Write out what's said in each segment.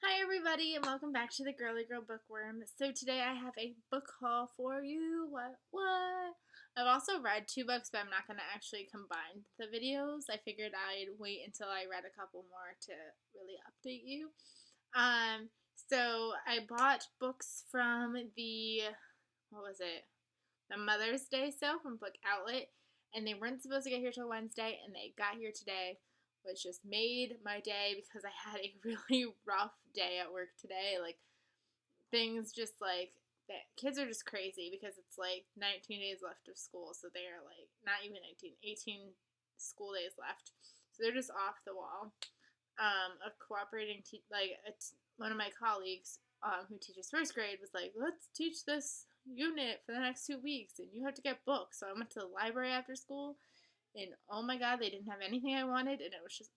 Hi everybody and welcome back to the Girly Girl Bookworm. So today I have a book haul for you. What? I've also read two books, but I'm not going to actually combine the videos. I figured I'd wait until I read a couple more to really update you. So I bought books from what was it? The Mother's Day sale from Book Outlet, and they weren't supposed to get here till Wednesday, and they got here today, which just made my day because I had a really rough day at work today. Like, things just like the kids are just crazy because it's like 19 days left of school, so they are like not even 19, 18 school days left, so they're just off the wall. A cooperating one of my colleagues who teaches first grade was like, let's teach this unit for the next 2 weeks and you have to get books. So I went to the library after school, and oh my god, they didn't have anything I wanted, and it was just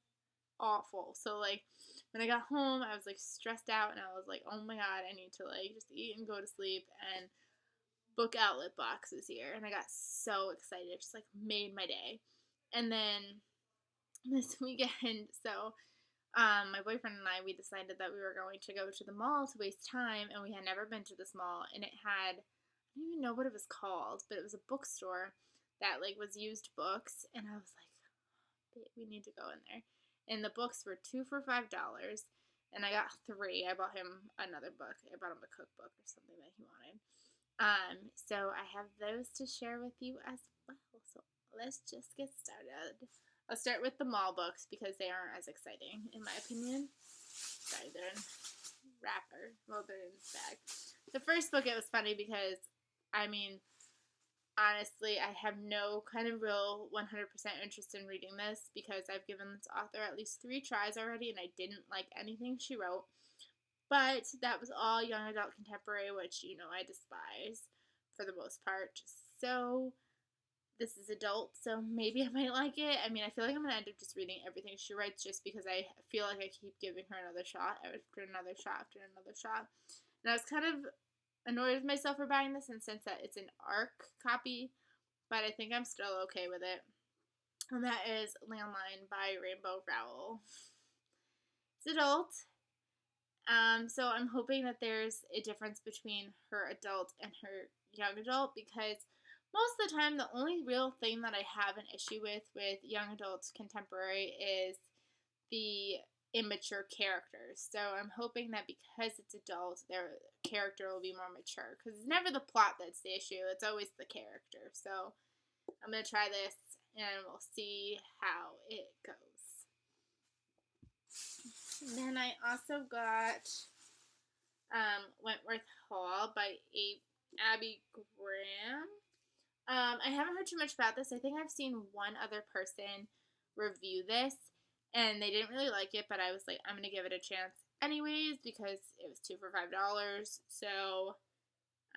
awful. So like when I got home, I was like stressed out, and I was like, oh my god, I need to like just eat and go to sleep. And Book Outlet box is here, and I got so excited. It just like made my day. And then this weekend, so my boyfriend and I, we decided that we were going to go to the mall to waste time, and we had never been to this mall, and it had, I don't even know what it was called, but it was a bookstore that like was used books, and I was like, we need to go in there. And the books were two for $5, and I got three. I bought him another book. I bought him a cookbook or something that he wanted. So I have those to share with you as well. So let's just get started. I'll start with the mall books because they aren't as exciting, in my opinion. Sorry, they're in wrapper. Well, they're in bag. The first book, it was funny because, I mean, honestly, I have no kind of real 100% interest in reading this because I've given this author at least 3 tries already and I didn't like anything she wrote. But that was all young adult contemporary, which, I despise for the most part. So this is adult, so maybe I might like it. I mean, I feel like I'm going to end up just reading everything she writes just because I feel like I keep giving her another shot after another shot after another shot. And I was kind of annoyed with myself for buying this in the sense that it's an ARC copy, but I think I'm still okay with it. And that is Landline by Rainbow Rowell. It's adult. So I'm hoping that there's a difference between her adult and her young adult, because most of the time the only real thing that I have an issue with young adult contemporary is the immature characters. So I'm hoping that because it's adult, their character will be more mature, because it's never the plot that's the issue, it's always the character. So I'm going to try this and we'll see how it goes. And then I also got Wentworth Hall by Abby Graham. I haven't heard too much about this. I think I've seen one other person review this, and they didn't really like it, but I was like, I'm going to give it a chance anyways because it was 2 for $5. So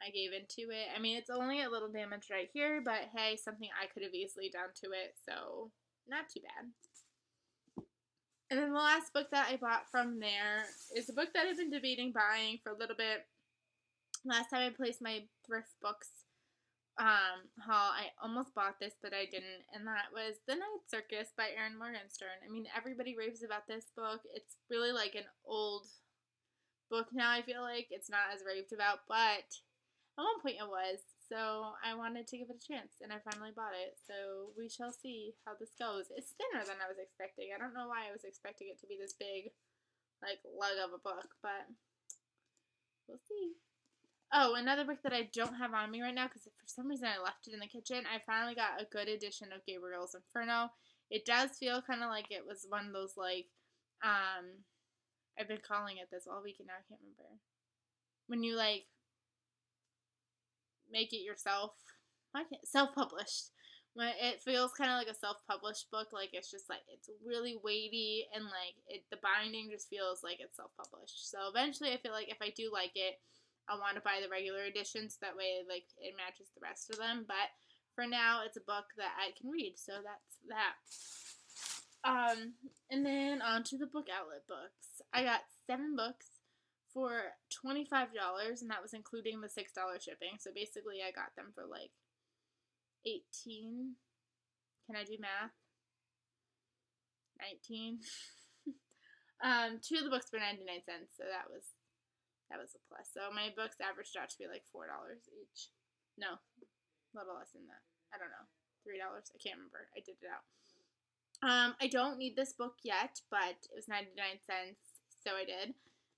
I gave into it. I mean, it's only a little damage right here, but hey, something I could have easily done to it, so not too bad. And then the last book that I bought from there is a book that I've been debating buying for a little bit. Last time I placed my thrift books haul, I almost bought this, but I didn't, and that was The Night Circus by Erin Morgenstern. I mean, everybody raves about this book. It's really like an old book now, I feel like. It's not as raved about, but at one point it was. So I wanted to give it a chance, and I finally bought it. So we shall see how this goes. It's thinner than I was expecting. I don't know why I was expecting it to be this big, like, lug of a book, but we'll see. Oh, another book that I don't have on me right now because for some reason I left it in the kitchen. I finally got a good edition of Gabriel's Inferno. It does feel kind of like it was one of those, like, I've been calling it this all week and now I can't remember. When you, like, make it yourself. Self-published. When it feels kind of like a self-published book, like it's just like it's really weighty and like the binding just feels like it's self-published. So eventually, I feel like if I do like it, I want to buy the regular edition so that way like it matches the rest of them. But for now, it's a book that I can read, so that's that. And then on to the Book Outlet books. I got 7 books for $25, and that was including the $6 shipping. So basically, I got them for like 18. Can I do math? 19. Two of the books were 99 cents, so that was a plus. So my books averaged out to be like $4 each. No, a little less than that. I don't know. $3. I can't remember. I did it out. I don't need this book yet, but it was 99 cents, so I did.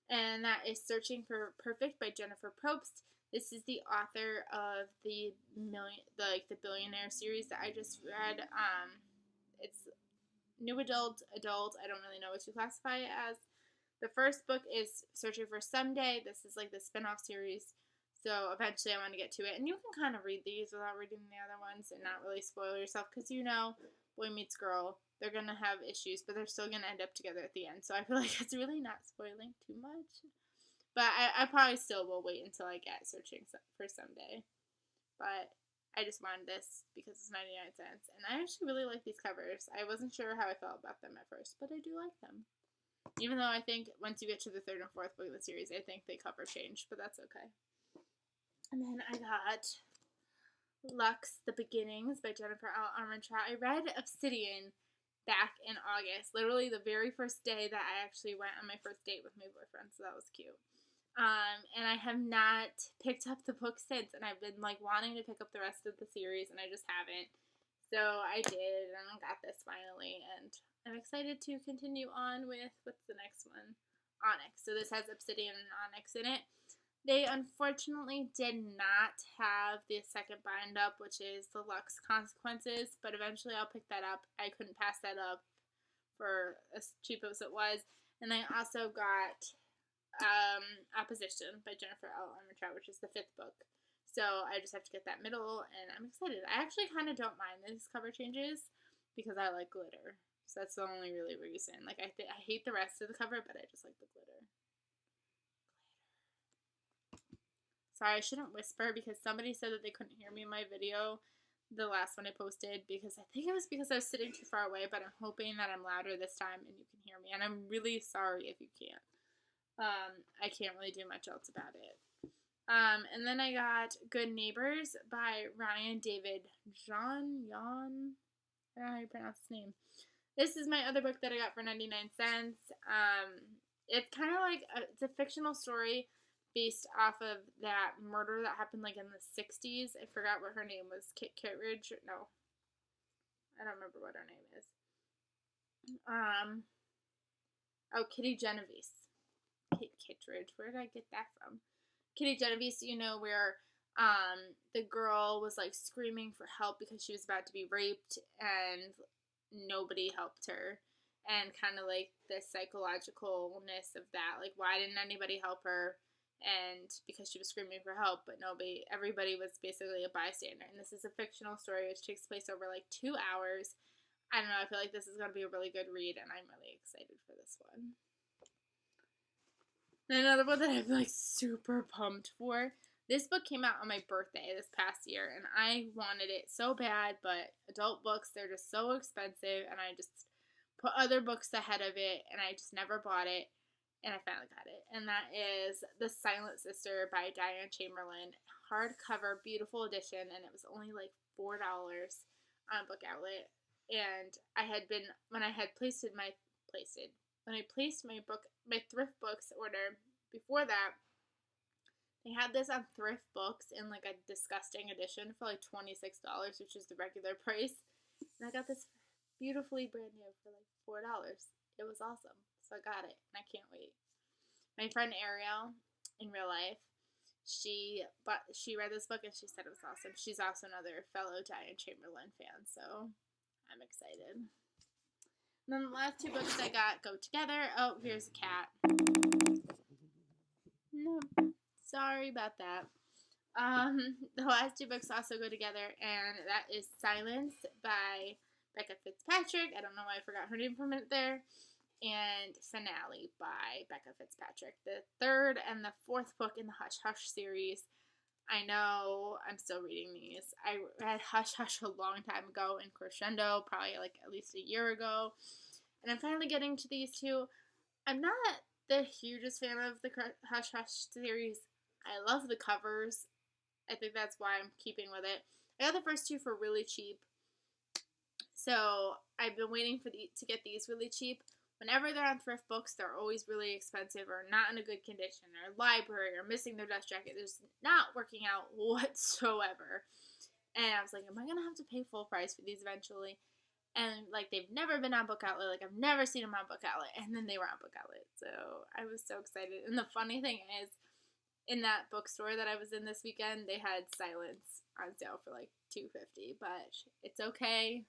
And that is Searching for Perfect by Jennifer Probst. This is the author of the Billionaire series that I just read. It's new adult. I don't really know what to classify it as. The first book is Searching for Someday. This is like the spin-off series. So eventually I want to get to it. And you can kind of read these without reading the other ones and not really spoil yourself. Because boy meets girl. They're going to have issues, but they're still going to end up together at the end. So I feel like it's really not spoiling too much. But I probably still will wait until I get Searching for Someday. But I just wanted this because it's 99 cents. And I actually really like these covers. I wasn't sure how I felt about them at first, but I do like them. Even though I think once you get to the third and fourth book of the series, I think they cover change, but that's okay. And then I got Lux, The Beginnings by Jennifer L. Armentrout. I read Obsidian back in August, literally the very first day that I actually went on my first date with my boyfriend, so that was cute. And I have not picked up the book since, and I've been like wanting to pick up the rest of the series, and I just haven't. So I did, and I got this finally, and I'm excited to continue on with, what's the next one? Onyx. So this has Obsidian and Onyx in it. They unfortunately did not have the second bind up, which is the Lux Consequences, but eventually I'll pick that up. I couldn't pass that up for as cheap as it was. And I also got Opposition by Jennifer L. Armentrout, which is the fifth book. So I just have to get that middle, and I'm excited. I actually kind of don't mind these cover changes because I like glitter. So that's the only really reason. Like I hate the rest of the cover, but I just like the glitter. Sorry, I shouldn't whisper because somebody said that they couldn't hear me in my video, the last one I posted, because I think it was because I was sitting too far away, but I'm hoping that I'm louder this time and you can hear me. And I'm really sorry if you can't. I can't really do much else about it. And then I got Good Neighbors by Ryan David John. I don't know how you pronounce his name. This is my other book that I got for 99 cents. It's kind of like, it's a fictional story based off of that murder that happened like in the 60s. I forgot what her name was. Kittredge? No. I don't remember what her name is. Kitty Genovese. Kittredge. Where did I get that from? Kitty Genovese, where the girl was like screaming for help because she was about to be raped and nobody helped her. And kind of like the psychologicalness of that. Like, why didn't anybody help her? And because she was screaming for help, but everybody was basically a bystander. And this is a fictional story which takes place over like 2 hours. I don't know, I feel like this is going to be a really good read, and I'm really excited for this one. And another one that I'm like super pumped for. This book came out on my birthday this past year, and I wanted it so bad, but adult books, they're just so expensive, and I just put other books ahead of it, and I just never bought it. And I finally got it. And that is The Silent Sister by Diane Chamberlain. Hardcover, beautiful edition. And it was only like $4 on Book Outlet. And when I placed my thrift books order before that, they had this on Thrift Books in like a disgusting edition for like $26, which is the regular price. And I got this beautifully brand new for like $4. It was awesome. So I got it, and I can't wait. My friend Ariel, in real life, she read this book, and she said it was awesome. She's also another fellow Diane Chamberlain fan, so I'm excited. And then the last two books I got go together. Oh, here's a cat. No, sorry about that. The last two books also go together, and that is Silence by Becca Fitzpatrick. I don't know why I forgot her name for a minute there. And Finale by Becca Fitzpatrick. The third and the fourth book in the Hush Hush series. I know I'm still reading these. I read Hush Hush a long time ago in Crescendo, probably like at least a year ago. And I'm finally getting to these two. I'm not the hugest fan of the Hush Hush series. I love the covers. I think that's why I'm keeping with it. I got the first two for really cheap. So I've been waiting to get these really cheap. whenever they're on thrift books, they're always really expensive or not in a good condition, or library, or missing their dust jacket. There's not working out whatsoever. And I was like, am I going to have to pay full price for these eventually? And, like, they've never been on Book Outlet. Like, I've never seen them on Book Outlet. And then they were on Book Outlet. So I was so excited. And the funny thing is, in that bookstore that I was in this weekend, they had Silence on sale for, like, $2.50. But it's okay.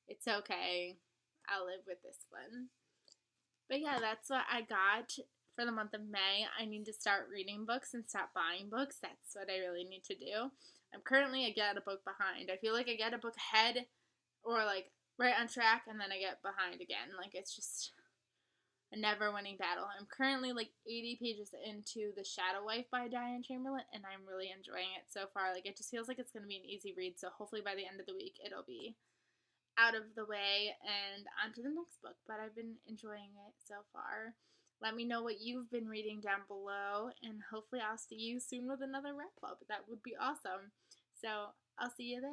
It's okay. I'll live with this one. But yeah, that's what I got for the month of May. I need to start reading books and stop buying books. That's what I really need to do. I'm currently, I get a book behind. I feel like I get a book ahead or like right on track, and then I get behind again. Like, it's just a never-winning battle. I'm currently like 80 pages into The Shadow Wife by Diane Chamberlain, and I'm really enjoying it so far. Like, it just feels like it's going to be an easy read, so hopefully by the end of the week it'll be out of the way and on to the next book. But I've been enjoying it so far. Let me know what you've been reading down below, and hopefully I'll see you soon with another wrap up. That would be awesome. So I'll see you there.